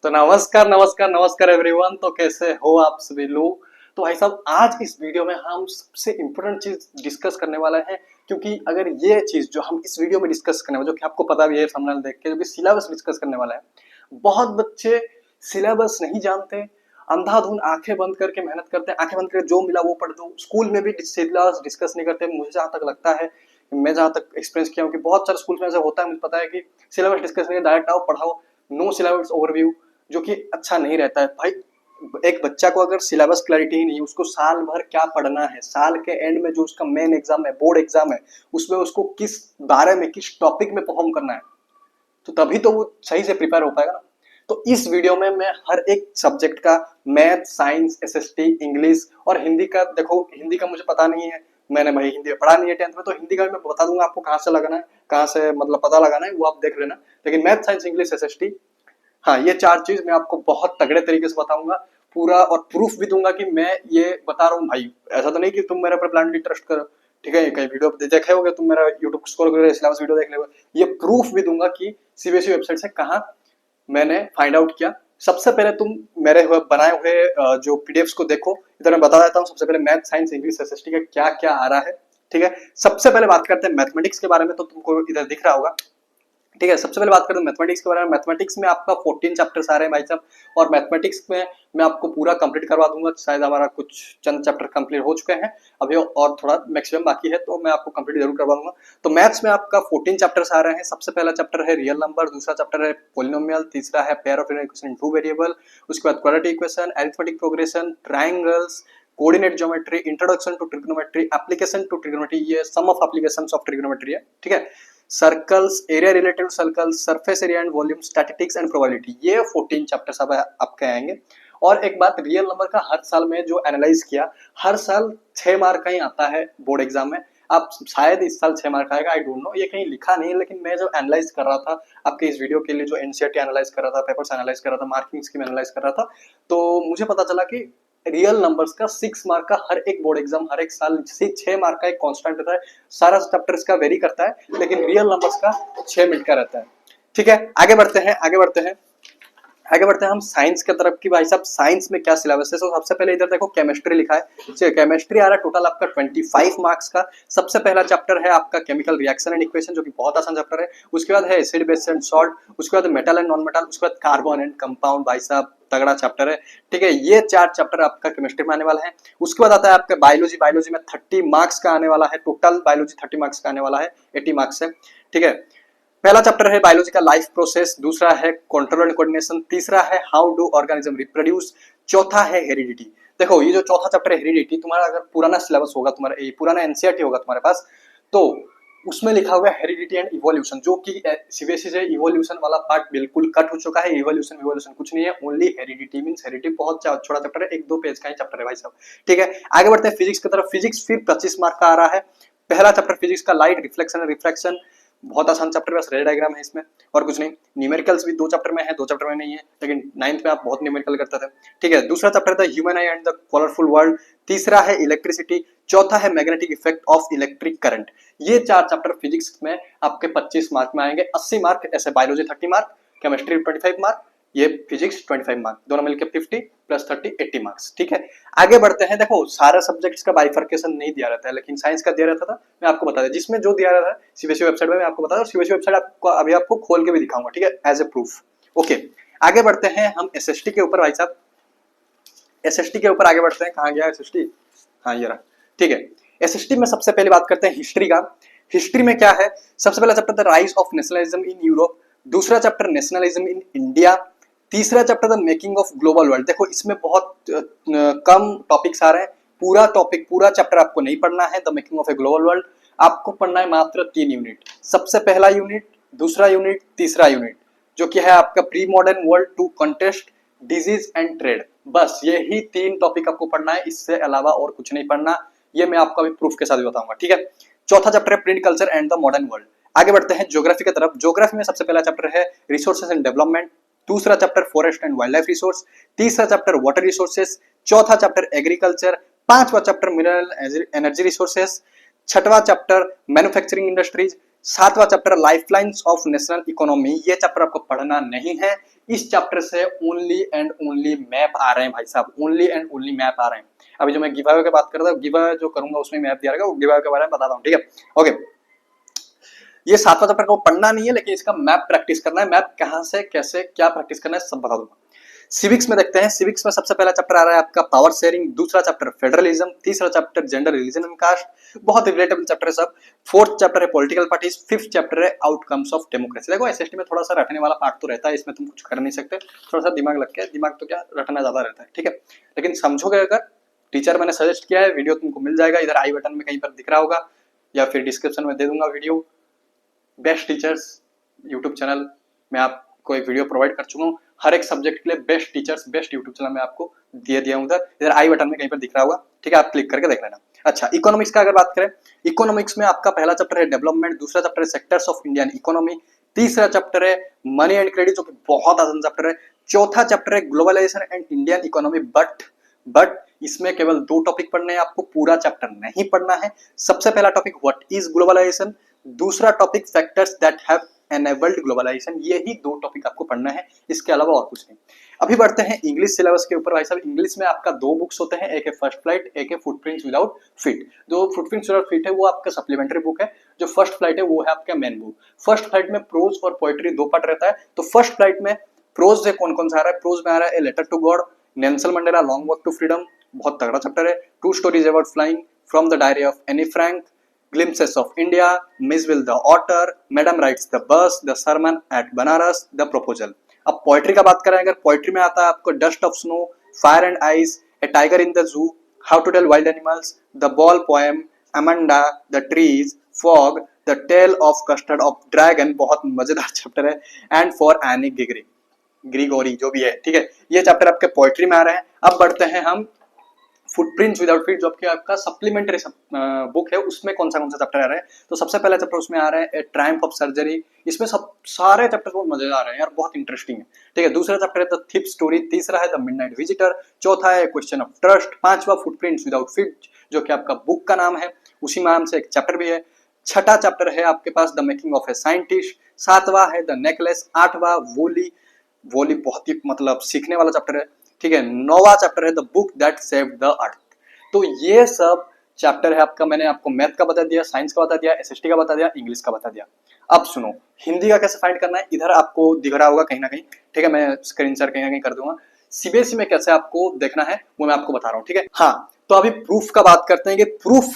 तो नमस्कार नमस्कार नमस्कार एवरीवन। तो कैसे हो आप सभी लोग। तो भाई साहब आज इस वीडियो में हम सबसे इम्पोर्टेंट चीज डिस्कस करने वाला है, क्योंकि अगर ये चीज जो हम इस वीडियो में डिस्कस करने वाले, जो कि आपको पता भी है thumbnail देख के, जो कि सिलेबस डिस्कस करने वाला है। बहुत बच्चे सिलेबस नहीं जानते, अंधाधुंध आंखें बंद करके मेहनत करते हैं, आंखें बंद करके जो मिला वो पढ़ दो, स्कूल में भी सिलेबस डिस्कस नहीं करते। मुझे जहां तक लगता है, मैं जहां तक एक्सपीरियंस किया हूँ कि बहुत सारे स्कूल में ऐसा होता है, मुझे पता है कि सिलेबस डिस्कस नहीं, डायरेक्ट आओ पढ़ाओ, नो सिलेबस ओवरव्यू, जो कि अच्छा नहीं रहता है। भाई एक बच्चा को अगर सिलेबस क्लैरिटी ही नहीं, उसको साल भर क्या पढ़ना है, साल के एंड में जो उसका मेन एग्जाम है, बोर्ड एग्जाम है, उसमें उसको किस बारे में, किस टॉपिक में परफॉर्म करना है, तो तभी तो वो सही से प्रिपेयर हो पाएगा ना। तो इस वीडियो में मैं हर एक सब्जेक्ट का, मैथ, साइंस, एसएसटी, इंग्लिश और हिंदी का, देखो हिंदी का मुझे पता नहीं है, मैंने भाई हिंदी पढ़ा नहीं है 10th में, तो हिंदी का मैं बता दूंगा आपको कहाँ से लगाना है, कहाँ से मतलब पता लगाना है, वो आप देख लेना। लेकिन मैथ, साइंस, इंग्लिश, एसएसटी, हाँ ये चार चीज मैं आपको बहुत तगड़े तरीके से बताऊंगा पूरा, और प्रूफ भी दूंगा कि मैं ये बता रहा हूँ। भाई ऐसा तो नहीं कि तुम मेरे पर ब्लाइंडली ट्रस्ट करो, ठीक है, कहीं वीडियो देखे होगे, तुम मेरा यूट्यूब स्क्रॉल करके सिलेबस वीडियो देख लोगे। ये प्रूफ भी दूंगा कि सीबीएसई वेबसाइट से कहाँ मैंने फाइंड आउट किया। सबसे पहले तुम मेरे बनाए हुए जो पीडीएफ्स को देखो, इधर मैं बता देता हूँ। सबसे पहले मैथ, साइंस, इंग्लिश, एसएसटी का क्या क्या आ रहा है, ठीक है। सबसे पहले बात करते हैं मैथमेटिक्स के बारे में, तो तुमको इधर दिख रहा होगा, ठीक है। सबसे पहले बात करते हैं मैथमेटिक्स के बारे में। मैथमेटिक्स में आपका 14 चैप्टर्स आ रहे हैं भाई साहब, और मैथमेटिक्स में मैं आपको पूरा कंप्लीट करवा दूंगा। शायद हमारा कुछ चंद चैप्टर कंप्लीट हो चुके हैं अभी, और थोड़ा मैक्सिमम बाकी है, तो मैं आपको कंप्लीट जरूर करवा दूंगा। तो मैथ्स में आपका 14 चैप्टर्स आ रहे हैं। सबसे पहला चैप्टर है रियल नंबर, दूसरा चैप्टर है पोलिनोमियल, तीसरा है pair of equation in two variable, उसके बाद quadratic equation, arithmetic progression, triangles, coordinate geometry, introduction to trigonometry, application to trigonometry, ये some of applications of trigonometry है, ठीक है। Circles, area related circles, surface area and volume, statistics and probability, ये 14 chapters अब आपके आएंगे। और एक बात, रियल नंबर का हर साल में जो एनालाइज किया, हर साल 6 मार्क का ही आता है बोर्ड एग्जाम में। आप शायद इस साल 6 मार्क आएगा, आई डोंट नो, ये कहीं लिखा नहीं है, लेकिन मैं जब एनालाइज कर रहा था आपके इस वीडियो के लिए, जो एनसीईआरटी एनालाइज कर रहा था, पेपर्स एनालाइज कर रहा था, मार्किंग स्कीम एनालाइज कर रहा था, तो मुझे पता चला कि रियल नंबर्स का 6 मार्क का हर एक बोर्ड एग्जाम हर एक साल 6 मार्क का एक कांस्टेंट रहता है। सारा चैप्टर्स का वेरी करता है, लेकिन रियल नंबर्स का 6 मिनट का रहता है, ठीक है। आगे बढ़ते हैं, हम साइंस की तरफ की। भाई साहब साइंस में क्या सिलेबस है। तो सबसे पहले इधर देखो केमिस्ट्री लिखा है, केमिस्ट्री आ रहा है टोटल आपका 25 मार्क्स का। सबसे पहला चैप्टर है आपका केमिकल रिएक्शन एंड इक्वेशन, जो कि बहुत आसान चैप्टर है। उसके बाद है एसिड बेस एंड सॉल्ट, उसके बाद मेटल एंड नॉन मेटल, उसके बाद कार्बन एंड कंपाउंड। भाई साहब तगड़ा चैप्टर है, ठीक है। ये 4 चैप्टर आपका केमिस्ट्री में आने वाला है। उसके बाद आता है आपका बायोलॉजी, बायोलॉजी में 30 मार्क्स का आने वाला है, टोटल बायोलॉजी 30 मार्क्स का आने वाला है, 80 मार्क्स है, ठीक है। पहला चैप्टर है बायोलॉजी का लाइफ प्रोसेस, दूसरा है कंट्रोल एंड कोऑर्डिनेशन, तीसरा है हाउ डू ऑर्गेनिज्म रिप्रोड्यूस, चौथा है हेरिडिटी। देखो ये जो चौथा चैप्टर है हेरिडिटी, तुम्हारा अगर पुराना सिलेबस होगा, तुम्हारा ये पुराना एनसीईआरटी होगा तुम्हारे पास, तो उसमें लिखा हुआ है हेरिडिटी एंड इवोल्यूशन, जो कि सीबीएसई से इवोल्यूशन वाला पार्ट बिल्कुल कट हो चुका है। इवोल्यूशन कुछ नहीं है, ओनली हेरिडिटी मींस हेरिडिटी बहुत छोटा चैप्टर है, 1-2 पेज का ही चैप्टर है भाई साहब, ठीक है। आगे बढ़ते हैं फिजिक्स की तरफ। फिजिक्स फिर 25 मार्क का आ रहा है। पहला चैप्टर फिजिक्स का लाइट, रिफ्लेक्शन एंड रिफ्रैक्शन, बहुत आसान चैप्टर है, बस रे डायग्राम है इसमें और कुछ नहीं। न्यूमेरिकल्स भी 2 चैप्टर में है, 2 चैप्टर में नहीं है, लेकिन 9th में आप बहुत न्यूमेरिकल करते थे, ठीक है। दूसरा चैप्टर था human I and the colourful world, तीसरा है इलेक्ट्रिसिटी, चौथा है magnetic effect of electric current. ये 4 चैप्टर फिजिक्स में आपके 25 मार्क में आएंगे। 80 मार्क ऐसे, बायोलॉजी 30 मार्क, केमिस्ट्री 25 मार्क, ये फिजिक्स 25 मार्क, दोनों मिलकर 50 प्लस 30 80 मार्क्स, ठीक है। आगे बढ़ते हैं। देखो सारा सब्जेक्ट्स का बाइफर्केशन नहीं दिया रहता है, लेकिन साइंस का दिया रहता था, मैं आपको बता दें, जिसमें जो दिया रहता है सीबीएसई वेबसाइट में मैं आपको बता दूं, सीबीएसई वेबसाइट आपको अभी आपको खोल के भी दिखाऊंगा, ठीक है, एज ए प्रूफ। ओके आगे बढ़ते हैं हम एसएसटी के ऊपर। भाई साहब एसएसटी के ऊपर आगे बढ़ते हैं। कहाँ गया एसएसटी, हाँ ये रहा, ठीक है। एसएसटी में सबसे पहले बात करते हैं हिस्ट्री का। हिस्ट्री में क्या है, सबसे पहला chapter the rise of nationalism in Europe, दूसरा चैप्टर नेशनलिज्म इन इंडिया, तीसरा chapter the making of global world. देखो इसमें बहुत कम टॉपिक्स आ रहे हैं, पूरा चैप्टर आपको नहीं पढ़ना है। The making of a global world आपको पढ़ना है मात्र 3 यूनिट। सबसे पहला यूनिट, दूसरा यूनिट, तीसरा यूनिट, जो कि है आपका pre modern world to contest, disease and trade. बस यही 3 टॉपिक आपको पढ़ना है, इससे अलावा और कुछ नहीं पढ़ना। ये मैं आपको अभी प्रूफ के साथ बताऊंगा, ठीक है। चौथा चैप्टर है print culture and the modern world. आगे बढ़ते हैं ज्योग्राफी की तरफ। ज्योग्राफी में सबसे पहला चैप्टर है रिसोर्सेज एंड डेवलपमेंट, दूसरा chapter forest and wildlife resource, तीसरा चैप्टर वाटर रिसोर्सेज, चौथा चैप्टर एग्रीकल्चर, पांचवा चैप्टर मिनरल एनर्जी रिसोर्सेज, छठवां चैप्टर मैन्युफैक्चरिंग इंडस्ट्रीज, 7वां chapter lifelines of national economy, ये चैप्टर आपको पढ़ना नहीं है। इस चैप्टर से ओनली एंड ओनली मैप आ रहे हैं भाई साहब, ओनली एंड ओनली मैप आ रहे हैं। अभी जो मैं गिव अवे की बात कर रहा हूँ, गिव अवे जो करूंगा उसमें मैप दिया रहेगा, वो गिव अवे के बारे में बताता हूँ, ठीक है। ओके, ये 7वां चैप्टर को पढ़ना नहीं है, लेकिन इसका मैप प्रैक्टिस करना है। मैप कहां से कैसे क्या प्रैक्टिस करना है सब बता दूंगा। सिविक्स में देखते हैं। सिविक्स में सबसे पहला चैप्टर आ रहा है आपका पावर शेयरिंग, दूसरा चैप्टर फेडरलिज्म, तीसरा chapter gender, religion and caste, बहुत रिलेटेबल चैप्टर है सब। फोर्थ चैप्टर है पॉलिटिकल पार्टीज, फिफ्थ चैप्टर है आउटकम्स ऑफ डेमोक्रेसी। देखो एसएसटी में थोड़ा सा रटने वाला पार्ट तो रहता है, इसमें तुम कुछ कर नहीं सकते, थोड़ा सा दिमाग लग के, दिमाग तो क्या रटना ज्यादा रहता है, ठीक है। लेकिन समझोगे अगर, टीचर मैंने सजेस्ट किया है, वीडियो तुमको मिल जाएगा, इधर आई बटन में कहीं पर दिख रहा होगा या फिर डिस्क्रिप्शन में दे दूंगा video. Best teachers YouTube channel में आपको एक वीडियो प्रोवाइड कर चुका हूँ, हर एक सब्जेक्ट के लिए best teachers, best YouTube channel में आपको दिया हूँ। इधर आई बटन में कहीं पर दिख रहा होगा, ठीक है, आप क्लिक करके देख लेना। अच्छा, इकोनॉमिक्स का अगर बात करें, इकोनॉमिक्स में आपका पहला चैप्टर है डेवलपमेंट, दूसरा चैप्टर है सेक्टर्स ऑफ इंडियन इकोनॉमी, तीसरा चैप्टर है मनी एंड क्रेडिट जो कि बहुत आसान चैप्टर है, चौथा चैप्टर है globalisation and Indian economy. But इसमें केवल 2 टॉपिक पढ़ने हैं आपको, पूरा चैप्टर नहीं पढ़ना है। सबसे पहला टॉपिक व्हाट इज ग्लोबलाइजेशन, दूसरा topic factors that have enabled globalisation, ये ही 2 टॉपिक आपको पढ़ना है, इसके अलावा और कुछ नहीं। अभी बढ़ते हैं इंग्लिश सिलेबस के ऊपर। भाई साहब, इंग्लिश में आपका 2 बुक्स होते हैं, एक है फर्स्ट फ्लाइट, एक है फुटप्रिंट्स विदाउट फीट। जो फुटप्रिंट्स विदाउट फीट है वो आपका सप्लीमेंट्री बुक है, जो फर्स्ट फ्लाइट है वो है आपका मेन बुक। फर्स्ट फ्लाइट में प्रोज और पोएट्री 2 पार्ट रहता है। तो फर्स्ट फ्लाइट में प्रोज से कौन कौन सा आ रहा है, प्रोज में आ रहा है a letter to God, Nelson Mandela, long walk to freedom, बहुत तगड़ा चैप्टर है। 2 stories about flying, from the diary of Anne Frank, Glimpses of India, Misville the Otter, Madam Rides the Bus, The Sermon at Banaras, The Proposal। अब poetry का बात करें, अगर poetry में आता है आपको dust of snow, fire and ice, a tiger in the zoo, how to tell wild animals, the ball poem, Amanda, the trees, fog, the tale of custard of dragon, बहुत मजेदार चैप्टर है, and for any Grigory जो भी है, ठीक है। ये chapter आपके पोएट्री में आ रहे हैं। अब बढ़ते हैं हम फुटप्रिंट्स विदाउट फीट, जो कि आपका सप्लीमेंट्री बुक है, उसमें कौन सा चैप्टर आ रहा है। तो सबसे पहला चैप्टर उसमें आ रहा है ट्रायम्फ ऑफ सर्जरी, इसमें सब सारे चैप्टर बहुत मजेदार हैं यार, बहुत इंटरेस्टिंग है, ठीक है। दूसरा चैप्टर है द थिप स्टोरी, तीसरा है द मिडनाइट विजिटर, चौथा है क्वेश्चन ऑफ ट्रस्ट, पांचवा फुटप्रिंट्स विदाउट फीट जो कि आपका बुक का नाम है, उसी नाम से एक चैप्टर भी है। छठा चैप्टर है आपके पास the making of a scientist, सातवां है द नेकलेस, आठवां वोली बहुत ही मतलब सीखने वाला चैप्टर है, ठीक है। 9वां चैप्टर है the book that saved the earth. तो ये सब चैप्टर है आपका, मैंने आपको मैथ का बता दिया, साइंस का बता दिया, एसएसटी का बता दिया, इंग्लिश का बता दिया। अब सुनो, हिंदी का कैसे फाइंड करना है, इधर आपको दिख रहा होगा कहीं ना कहीं, ठीक है, मैं स्क्रीन शेयर कहीं ना कहीं कर दूंगा। सीबीएसई में कैसे आपको देखना है वो मैं आपको बता रहा हूँ, ठीक है। हाँ, तो अभी प्रूफ का बात करते हैं कि प्रूफ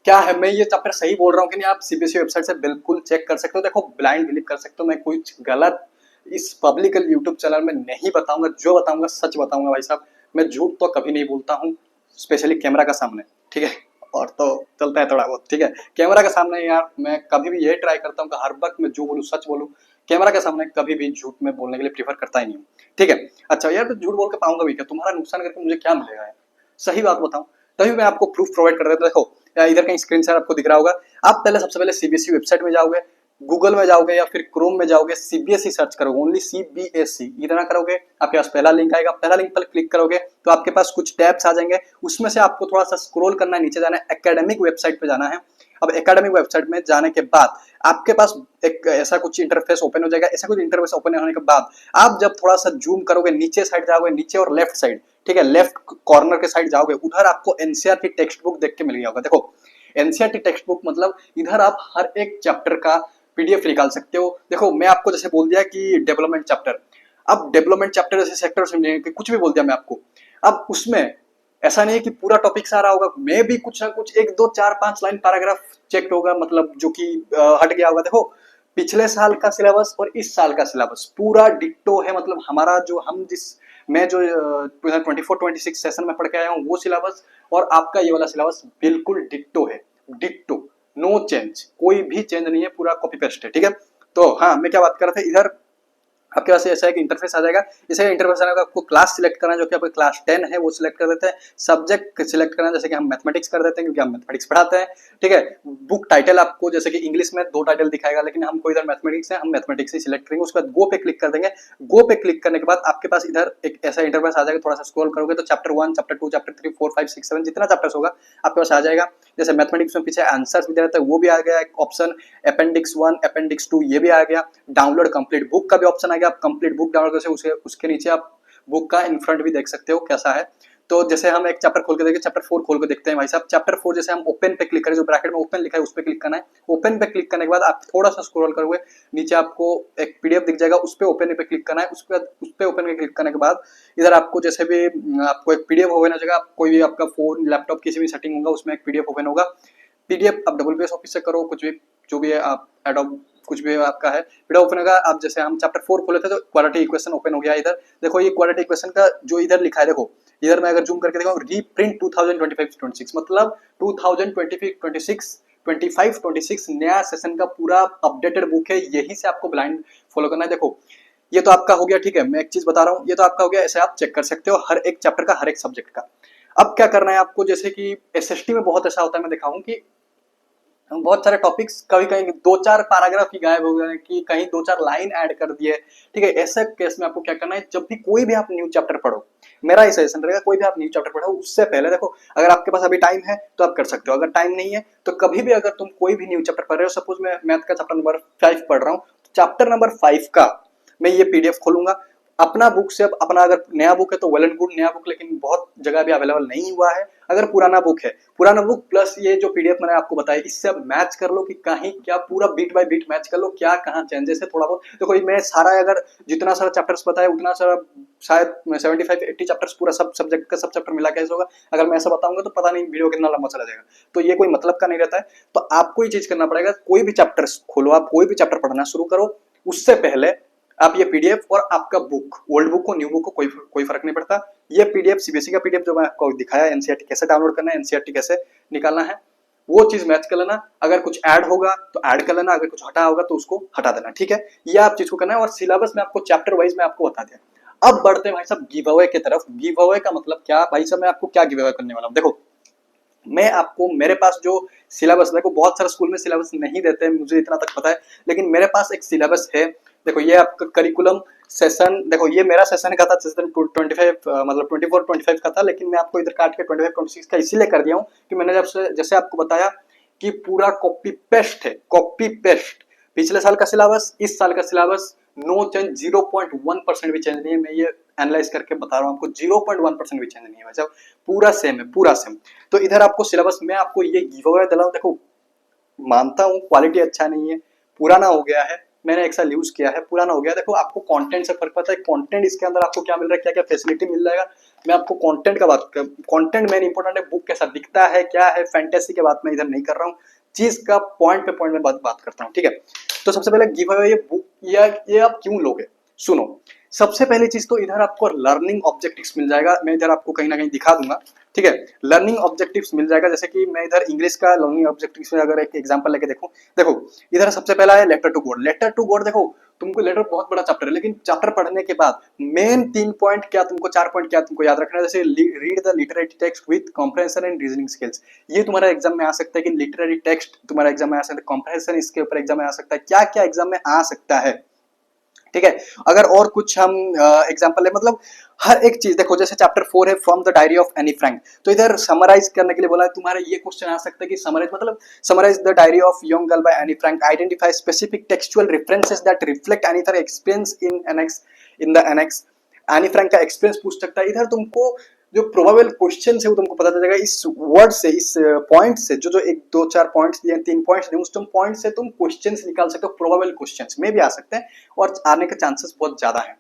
क्या है, मैं ये चैप्टर सही बोल रहा हूँ कि नहीं, आप सीबीएसई वेबसाइट से बिल्कुल चेक कर सकते हो। देखो, ब्लाइंड बिलीव कर सकते हो, मैं कुछ गलत इस पब्लिक यूट्यूब चैनल में नहीं बताऊंगा, जो बताऊंगा सच बताऊंगा भाई साहब, मैं झूठ तो कभी नहीं बोलता हूँ, स्पेशली कैमरा का सामने, ठीक है, और तो चलता है थोड़ा बहुत, ठीक है। कैमरा के सामने यार मैं कभी भी ये ट्राई करता हूँ कि हर वक्त मैं जो बोलूँ सच बोलूँ, कैमरा के सामने कभी भी झूठ में बोलने के लिए प्रीफर करता ही नहीं हूँ, ठीक है। अच्छा यार, तो झूठ बोल के पाऊंगा भी क्या, तुम्हारा नुकसान करके मुझे क्या मिलेगा यार, सही बात बताऊं, तभी मैं आपको प्रूफ प्रोवाइड कर देता हूं। देखो इधर कहीं स्क्रीन शेयर आपको दिख रहा होगा, आप पहले सबसे पहले सीबीएसई वेबसाइट में जाओगे, गूगल में जाओगे या फिर क्रोम में जाओगे, सीबीएसई सर्च करोगे, ओनली सीबीएसई इतना करोगे, आपके पास पहला लिंक आएगा, पहला लिंक पर क्लिक करोगे तो आपके पास कुछ टैब्स आ जाएंगे, उसमें से आपको थोड़ा सा स्क्रॉल करना है, नीचे जाना है, एकेडमिक वेबसाइट पे जाना है। अब एकेडमिक वेबसाइट में जाने के बाद आपके पास एक ऐसा कुछ इंटरफेस ओपन हो जाएगा। ऐसा कुछ इंटरफेस ओपन होने के बाद आप जब थोड़ा सा जूम करोगे, नीचे साइड जाओगे, नीचे और लेफ्ट साइड, ठीक है, लेफ्ट कॉर्नर के साइड जाओगे, उधर आपको एनसीईआरटी टेक्स्ट बुक देख के मिल गया होगा। देखो एनसीईआरटी टेक्स्ट बुक मतलब इधर आप हर एक चैप्टर का पीडीएफ निकाल सकते हो। देखो मैं आपको जैसे बोल दिया कि डेवलपमेंट चैप्टर, अब डेवलपमेंट चैप्टर जैसे सेक्टर समझेंगे, कुछ भी बोल दिया मैं आपको, अब उसमें ऐसा नहीं है कि पूरा टॉपिक सारा होगा, मैं भी कुछ ना कुछ 1 2 4 5 लाइन पैराग्राफ चेक होगा, मतलब जो कि हट गया होगा। देखो पिछले साल का सिलेबस और इस साल का सिलेबस पूरा डिट्टो है, मतलब हमारा जो हम जिस मैं जो 2024-26 सेशन में पढ़ के आया हूँ वो सिलेबस और आपका ये वाला सिलेबस बिल्कुल डिट्टो है, डिट्टो, नो चेंज, कोई भी चेंज नहीं है, पूरा कॉपी पेस्ट है, ठीक है। तो हाँ, मैं क्या बात कर रहा था, इधर आपके पास ऐसा है कि इंटरफेस आ जाएगा। इसे इंटरफेस आने का आपको क्लास सिलेक्ट करना है, जो कि आपका क्लास 10 है वो सिलेक्ट कर देते हैं। सब्जेक्ट सिलेक्ट करना है, जैसे कि हम मैथमेटिक्स कर देते हैं क्योंकि हम मैथमेटिक्स पढ़ाते हैं, ठीक है। बुक टाइटल आपको जैसे कि इंग्लिश में 2 टाइटल दिखाएगा, लेकिन हमको इधर मैथमेटिक्स है, हम मैथमेटिक्स ही सिलेक्ट करेंगे। उसके बाद गो पे क्लिक कर देंगे। गो पे क्लिक करने के बाद आपके पास इधर एक ऐसा इंटरफेस आ जाएगा। थोड़ा सा स्क्रॉल करोगे तो चैप्टर 1, चैप्टर 2, चैप्टर 3, 4, 5, 6, 7 जितना चैप्टर्स होगा आपके पास आ जाएगा। जैसे मैथमेटिक्स में पीछे आंसर्स भी दे रहता है वो भी आ गया एक ऑप्शन, अपेंडिक्स 1, अपेंडिक्स 2 ये भी आ गया। डाउनलोड कंप्लीट बुक का भी ऑप्शन आ गया। आप कंप्लीट बुक डाउनलोड करके उसके नीचे आप बुक का इन फ्रंट भी देख सकते हो कैसा है। तो जैसे हम एक चैप्टर खोल के देखें, चैप्टर 4 खोल के देखते हैं भाई साहब। चैप्टर 4 जैसे हम ओपन पे क्लिक करें, जो ब्रैकेट में ओपन लिखा है उस पे क्लिक करना है। ओपन पे क्लिक करने के बाद आप थोड़ा सा स्क्रॉल करोगे, नीचे आपको एक पीडीएफ दिख जाएगा, उस पे ओपन पे क्लिक करना है। उस पे ओपन पे क्लिक करने के बाद इधर आपको जैसे भी आपको एक पीडीएफ ओपन हो जाएगा। कोई भी आपका फोन, लैपटॉप किसी भी सेटिंग होगा उसमें एक पीडीएफ ओपन होगा। पीडीएफ आप डबल पेज ऑफिस से करो, कुछ भी जो भी है आप एडोब कुछ भी आपका है पीडीएफ ओपन होगा। आप जैसे हम चैप्टर 4 खोले थे तो क्वाड्रेटिक इक्वेशन ओपन हो गया। इधर देखो ये क्वाड्रेटिक इक्वेशन का जो इधर लिखा है, देखो इधर मैं अगर जूम करके देखा रीप्रिंट 2025-26 मतलब 2025-26 नया सेशन का पूरा अपडेटेड बुक है। यही से आपको ब्लाइंड फॉलो करना है। देखो ये तो आपका हो गया, ठीक है। मैं एक चीज बता रहा हूँ, ये तो आपका हो गया, ऐसे आप चेक कर सकते हो हर एक चैप्टर का, हर एक सब्जेक्ट का। अब क्या करना है आपको, जैसे कि एसएसटी में बहुत ऐसा होता है, मैं देखा हूं कि बहुत सारे टॉपिक्स कभी कहीं 2-4 पैराग्राफ ही गायब हो गए, कि कहीं 2-4 लाइन ऐड कर दिए, ठीक है। ऐसे केस में आपको क्या करना है, जब भी कोई भी आप न्यू चैप्टर पढ़ो, मेरा ही सजेशन रहेगा, कोई भी आप न्यू चैप्टर पढ़ो उससे पहले देखो, अगर आपके पास अभी टाइम है तो आप कर सकते हो, अगर टाइम नहीं है तो कभी भी अगर तुम कोई भी न्यू चैप्टर पढ़ रहे हो, सपोज मैं मैथ का चैप्टर नंबर 5 पढ़ रहा हूँ, चैप्टर नंबर 5 का मैं ये पीडीएफ खोलूंगा अपना बुक से। अब अपना अगर नया बुक है तो वेल एंड गुड, नया बुक लेकिन बहुत जगह भी अवेलेबल नहीं हुआ है। अगर पुराना बुक है, पुराना बुक प्लस ये जो पीडीएफ मैंने आपको बताया, इससे आप मैच कर लो कि कहीं क्या पूरा बीट बाय बीट मैच कर लो, क्या कहाँ चेंजेस है थोड़ा बहुत। देखो मैं सारा अगर जितना सारा चैप्टर्स बताया उतना सारा शायद 75-80 चैप्टर्स पूरा सब सब्जेक्ट का सब चैप्टर मिला कैसे होगा। अगर मैं ऐसा बताऊंगा तो पता नहीं वीडियो कितना लंबा चला जाएगा, तो ये कोई मतलब का नहीं रहता है। तो आपको ये चीज करना पड़ेगा, कोई भी चैप्टर खोलो, आप कोई भी चैप्टर पढ़ना शुरू करो, उससे पहले आप ये पीडीएफ और आपका बुक, ओल्ड बुक को न्यू बुक को कोई फर्क नहीं पड़ता। ये पीडीएफ सीबीएसई का पीडीएफ जो मैं आपको दिखाया, एनसीईआरटी कैसे डाउनलोड करना है, एनसीईआरटी कैसे निकालना है, वो चीज मैच कर लेना। अगर कुछ ऐड होगा तो ऐड कर लेना, अगर कुछ हटा होगा तो उसको हटा देना, ठीक है। ये आप चीज को करना है। और सिलेबस में आपको चैप्टर वाइज में आपको बता दिया। अब बढ़ते हैं भाई साहब गिव अवे की तरफ। गिव अवे का मतलब क्या भाई साहब, मैं आपको क्या गिव अवे करने वाला हूँ। देखो मैं आपको, मेरे पास जो सिलेबस, देखो बहुत सारे स्कूल में सिलेबस नहीं देते हैं, मुझे इतना तक पता है, लेकिन मेरे पास एक सिलेबस है। देखो ये आपका करिकुलम सेशन, देखो ये मेरा सेशन का था, सेशन 25 मतलब 24-25 का था, लेकिन मैं आपको इधर काट के 25-26 का इसीलिए कर दिया हूँ कि मैंने जैसे आपको बताया कि पूरा कॉपी पेस्ट है, कॉपी पेस्ट। पिछले साल का सिलेबस, इस साल का सिलेबस, नो चेंज, 0.1% भी चेंज नहीं है। मैं ये एनालाइज करके बता रहा हूँ आपको, 0.1% भी चेंज नहीं है भाई साहब, पूरा सेम है, पूरा सेम। तो इधर आपको सिलेबस में आपको ये गिव अवे दिला, देखो मानता हूँ क्वालिटी अच्छा नहीं है, पुराना हो गया है, मैंने एक साल यूज किया है, पुराना हो गया। देखो आपको कंटेंट से फर्क पड़ता है, कंटेंट इसके अंदर आपको क्या मिल रहा है, क्या क्या फैसिलिटी मिल जाएगा। मैं आपको कंटेंट का बात कर, कंटेंट मेन इंपॉर्टेंट है, बुक कैसा दिखता है, क्या है, फैंटेसी की बात मैं इधर नहीं कर रहा हूँ, चीज का पॉइंट पे पॉइंट में बात करता हूँ, ठीक है। तो सबसे पहले गिव अवे ये बुक, ये आप क्यों लोगे, सुनो। सबसे पहली चीज तो इधर आपको लर्निंग ऑब्जेक्टिव्स मिल जाएगा, मैं इधर आपको कहीं ना कहीं दिखा दूंगा, ठीक है। लर्निंग ऑब्जेक्टिव्स मिल जाएगा, जैसे कि मैं इधर इंग्लिश का लर्निंग ऑब्जेक्टिव्स में अगर एक एग्जांपल लेके देखूं, देखो इधर सबसे पहला है letter to God. Letter to God देखो तुमको लेटर बहुत बड़ा चैप्टर है, लेकिन चैप्टर पढ़ने के बाद मेन 3 पॉइंट क्या तुमको, 4 पॉइंट क्या तुमको याद रखना है। जैसे read the literary text with comprehension and reasoning skills, ये तुम्हारा एग्जाम में आ सकता है कि लिटरेरी टेक्स्ट तुम्हारा एग्जाम में आ सकता है, कॉम्प्रहेंशन इसके ऊपर एग्जाम में आ सकता है, क्या क्या एग्जाम में आ सकता है, ठीक है। अगर और कुछ हम एग्जांपल है, मतलब हर एक चीज देखो, जैसे चैप्टर 4 है from the diary of Anne Frank, तो इधर समराइज करने के लिए बोला है। तुम्हारा ये क्वेश्चन आ सकता है कि समराइज मतलब summarise the diary of young girl by Anne Frank, identify specific textual references that reflect any other experience in the annex. Anne Frank का एक्सपीरियंस पूछ सकता है। इधर तुमको जो प्रोबेबल क्वेश्चन है वो तुमको पता चल जाएगा इस वर्ड से, इस पॉइंट से, जो 1-2-4 पॉइंट्स दिए, 3 पॉइंट्स दिए, उस तुम पॉइंट से तुम क्वेश्चंस निकाल सकते हो, प्रोबेबल क्वेश्चंस में भी आ सकते हैं और आने के चांसेस बहुत ज्यादा हैं।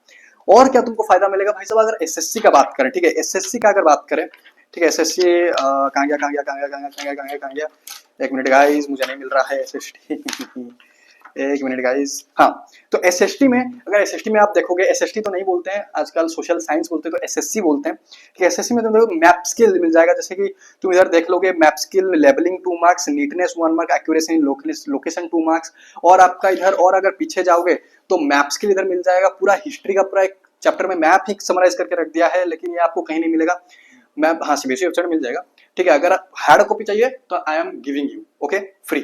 और क्या तुमको फायदा मिलेगा भाई साहब, अगर एसएससी का बात करें, ठीक है, एसएससी का अगर बात करें, ठीक है, एसएससी कहाँ गया, एक मिनट गाइस, मुझे नहीं मिल रहा है एसएससी एक मिनट गाइस। हाँ, तो एसएसटी में, अगर एसएसटी में आप देखोगे, एसएसटी तो नहीं बोलते हैं आजकल, सोशल साइंस बोलते हैं, तो एसएससी बोलते हैं कि एसएससी में तुम मैप स्किल मिल जाएगा। जैसे कि तुम इधर देख लोगे, map skill labelling 2 marks, neatness 1 mark, accuracy in location 2 marks, और आपका इधर, और अगर पीछे जाओगे तो मैप स्किल इधर मिल जाएगा। पूरा हिस्ट्री का पूरा एक चैप्टर में मैप ही समराइज करके रख दिया है, लेकिन ये आपको कहीं नहीं मिलेगा। मैप हाँ सीबीएसई वेबसाइट मिल जाएगा, ठीक है। अगर हार्ड कॉपी चाहिए तो I am giving you, okay, free.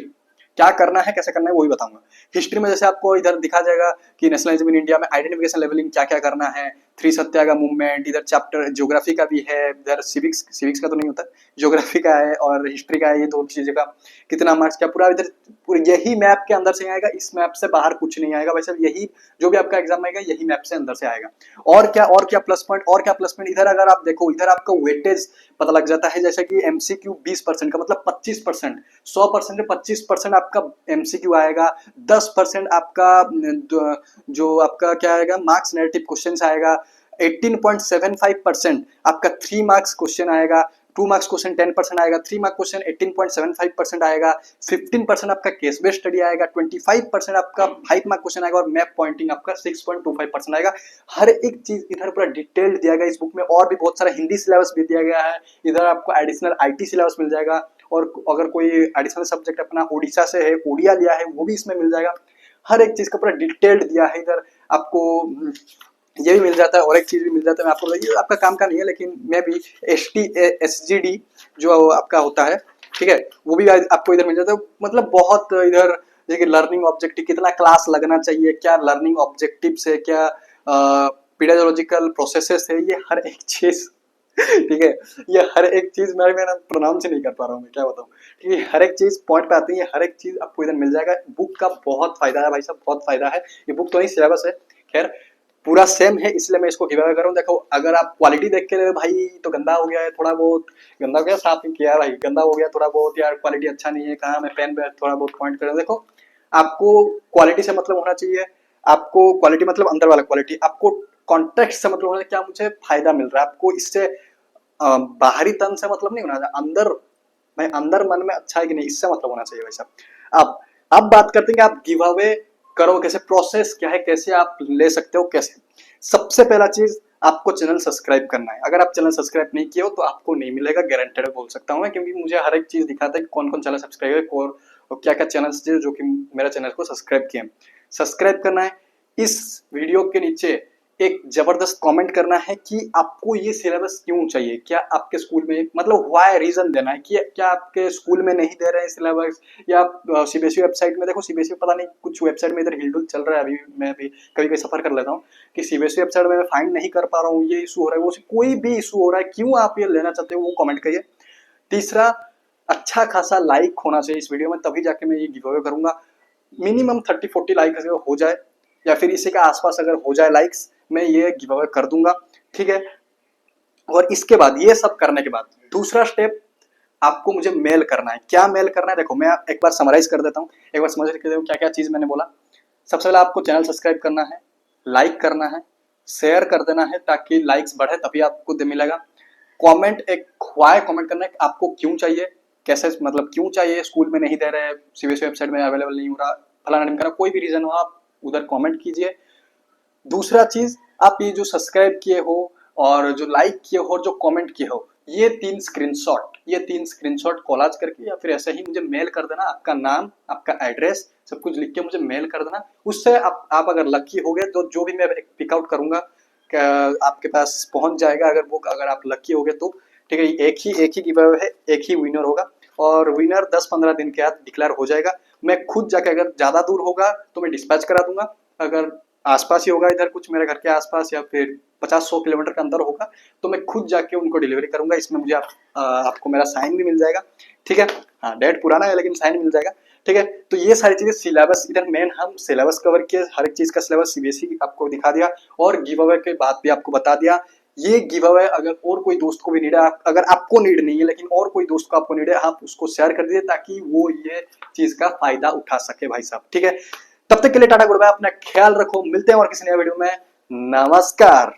क्या करना है, कैसे करना है, वो भी बताऊंगा। हिस्ट्री में जैसे आपको इधर दिखा जाएगा कि नेशनलिज्म इन इंडिया में आइडेंटिफिकेशन लेवलिंग क्या क्या करना है, 3 सत्याग्रह मूवमेंट, इधर चैप्टर ज्योग्राफी का भी है, इधर सिविक्स का तो नहीं होता, ज्योग्राफी का है और हिस्ट्री का है, ये दो चीजों का कितना मार्क्स क्या, पूरा इधर पूरा यही मैप के अंदर से आएगा, इस मैप से बाहर कुछ नहीं आएगा। वैसे यही जो भी आपका एग्जाम आएगा यही मैप से अंदर से आएगा। और क्या प्लस पॉइंट, और क्या प्लस पॉइंट, इधर अगर आप देखो, इधर आपका वेटेज पता लग जाता है। जैसे कि एमसीक्यू 20% का मतलब 25%, 100% में 25% आपका एमसीक्यू आएगा, 10% आपका जो आपका क्या आएगा, मार्क्स नेगेटिव क्वेश्चन आएगा, 18.75% आपका 3 मार्क्स क्वेश्चन आएगा, 2 मार्क्स क्वेश्चन 10% आएगा, 3 मार्क्स क्वेश्चन 18.75% आएगा, 15% आपका केस बेस्ड स्टडी आएगा, 25% आपका 5 मार्क क्वेश्चन आएगा, और मैप पॉइंटिंग आपका 6.25% आएगा। हर एक चीज इधर पूरा डिटेल्ड दिया गया इस बुक में, और भी बहुत सारा हिंदी सिलेबस भी दिया गया है। इधर आपको एडिशनल आईटी सिलेबस मिल जाएगा, और अगर कोई एडिशनल सब्जेक्ट अपना उड़ीसा से है, ओडिया लिया है, वो भी इसमें मिल जाएगा। हर एक चीज का पूरा डिटेल्ड दिया है इधर आपको। ये भी मिल जाता है, और एक चीज भी मिल जाता है, मैं आपको ये आपका काम का नहीं है, लेकिन मैं भी SGD जो आपका होता है, ठीक है, वो भी आपको इधर मिल जाता है। मतलब बहुत इधर जैसे लर्निंग ऑब्जेक्टिव, कितना क्लास लगना चाहिए, क्या लर्निंग ऑब्जेक्टिव है, क्या पेडागोजिकल प्रोसेसेस है, ये हर एक चीज ठीक है, ये हर एक चीज मैं प्रोनाउंस नहीं कर पा रहा हूँ, मैं क्या बताऊँ, ठीक है, हर एक चीज पॉइंट पे आती है, हर एक चीज आपको इधर मिल जाएगा। बुक का बहुत फायदा है भाई साहब, बहुत फायदा है। ये बुक तो नहीं, सिलेबस है, खैर पूरा सेम है, इसलिए मैं इसको गिव अवे कर रहा हूँ। देखो, अगर आप क्वालिटी देख के भाई तो गंदा हो गया है थोड़ा बहुत, गंदा हो गया, साफ ही किया है भाई, गंदा हो गया थोड़ा बहुत, यार क्वालिटी अच्छा नहीं है, कहाँ मैं पेन पे थोड़ा बहुत पॉइंट कर रहा हूँ। देखो, आपको क्वालिटी से मतलब होना चाहिए, आपको क्वालिटी मतलब अंदर वाला क्वालिटी, आपको कॉन्टेक्स्ट से मतलब होना चाहिए, क्या मुझे फायदा मिल रहा है, आपको इससे बाहरी तन से मतलब नहीं होना चाहिए, अंदर मैं अंदर मन में अच्छा है कि नहीं, इससे मतलब होना चाहिए भाई साहब। अब बात करते हैं कि आप गिव अवे करो कैसे, प्रोसेस क्या है, कैसे आप ले सकते हो, कैसे। सबसे पहला चीज, आपको चैनल सब्सक्राइब करना है। अगर आप चैनल सब्सक्राइब नहीं किए हो तो आपको नहीं मिलेगा, गारंटेड बोल सकता हूँ मैं, क्योंकि मुझे हर एक चीज दिखाता है कि कौन कौन चैनल सब्सक्राइब है, और क्या क्या चैनल्स जो कि मेरा चैनल को सब्सक्राइब किए। सब्सक्राइब करना है, इस वीडियो के नीचे एक जबरदस्त कमेंट करना है कि आपको ये सिलेबस क्यों चाहिए, क्या आपके स्कूल में, मतलब व्हाई रीजन देना है कि क्या आपके स्कूल में नहीं दे रहे हैं सिलेबस, या सीबीएसई वेबसाइट में। देखो, सीबीएसई पता नहीं, कुछ वेबसाइट में इधर हिलडुल चल रहा है, अभी मैं भी कभी कभी सफर कर लेता हूँ कि सीबीएसई वेबसाइट में मैं फाइंड नहीं कर पा रहा हूँ, ये इशू हो रहा है, वो कोई भी इशू हो रहा है, क्यों आप ये लेना चाहते हो, वो कमेंट करिए। तीसरा, अच्छा खासा लाइक होना चाहिए इस वीडियो में, तभी जाके मैं ये गिव अवे करूंगा। मिनिमम 30-40 लाइक अगर हो जाए, या फिर इसी के आसपास अगर हो जाए लाइक्स, मैं ये गिव अवे कर दूंगा, ठीक है। और इसके बाद, ये सब करने के बाद, दूसरा स्टेप, आपको मुझे मेल करना है। क्या मेल करना है, देखो मैं एक बार समराइज कर देता हूँ, एक बार समझ के देखो क्या क्या चीज मैंने बोला। सबसे पहले आपको चैनल सब्सक्राइब करना है, लाइक करना है, शेयर कर देना है ताकि लाइक्स बढ़े, तभी आपको मिलेगा। कमेंट, एक ख्वाय कमेंट करना है, आपको क्यों चाहिए, कैसे, मतलब क्यों चाहिए, स्कूल में नहीं दे रहे, सीबीएसई वेबसाइट में अवेलेबल नहीं हो रहा, फलाना ढिमकाना, कोई भी रीजन हो, आप उधर कमेंट कीजिए। दूसरा चीज, आप ये जो सब्सक्राइब किए हो और जो लाइक किए हो और जो कमेंट किए हो, ये 3 स्क्रीनशॉट कॉलाज करके या फिर ऐसे ही मुझे मेल कर देना, आपका नाम, आपका एड्रेस, सब कुछ लिख के मुझे मेल कर देना। उससे आप अगर लकी हो गए तो जो भी मैं पिकआउट करूंगा आपके पास पहुंच जाएगा, अगर आप लकी हो गए तो, ठीक है। एक ही गिव अवे है, एक ही विनर होगा, और विनर 10-15 दिन के बाद डिक्लेयर हो जाएगा। मैं खुद जाके, अगर ज्यादा दूर होगा तो मैं डिस्पैच करा दूंगा, अगर आसपास ही होगा इधर कुछ मेरे घर के आसपास, या फिर 50-100 किलोमीटर के अंदर होगा, तो मैं खुद जाके उनको डिलीवरी करूंगा। इसमें मुझे आपको मेरा साइन भी मिल जाएगा, ठीक है। हाँ, डेट पुराना है लेकिन साइन मिल जाएगा, ठीक है। तो ये सारी चीजें, सिलेबस इधर मेन हम सिलेबस कवर किए, हर एक चीज का सिलेबस सीबीएसई आपको दिखा दिया, और गिव अवे के बाद भी आपको बता दिया। ये गिव अवे अगर और कोई दोस्त को भी नीड है, अगर आपको नीड नहीं है लेकिन और कोई दोस्त को आपको नीड है, आप उसको शेयर कर दीजिए ताकि वो ये चीज का फायदा उठा सके भाई साहब, ठीक है। तब तक के लिए टाटा गुड बाय, अपना ख्याल रखो, मिलते हैं और किसी नए वीडियो में, नमस्कार।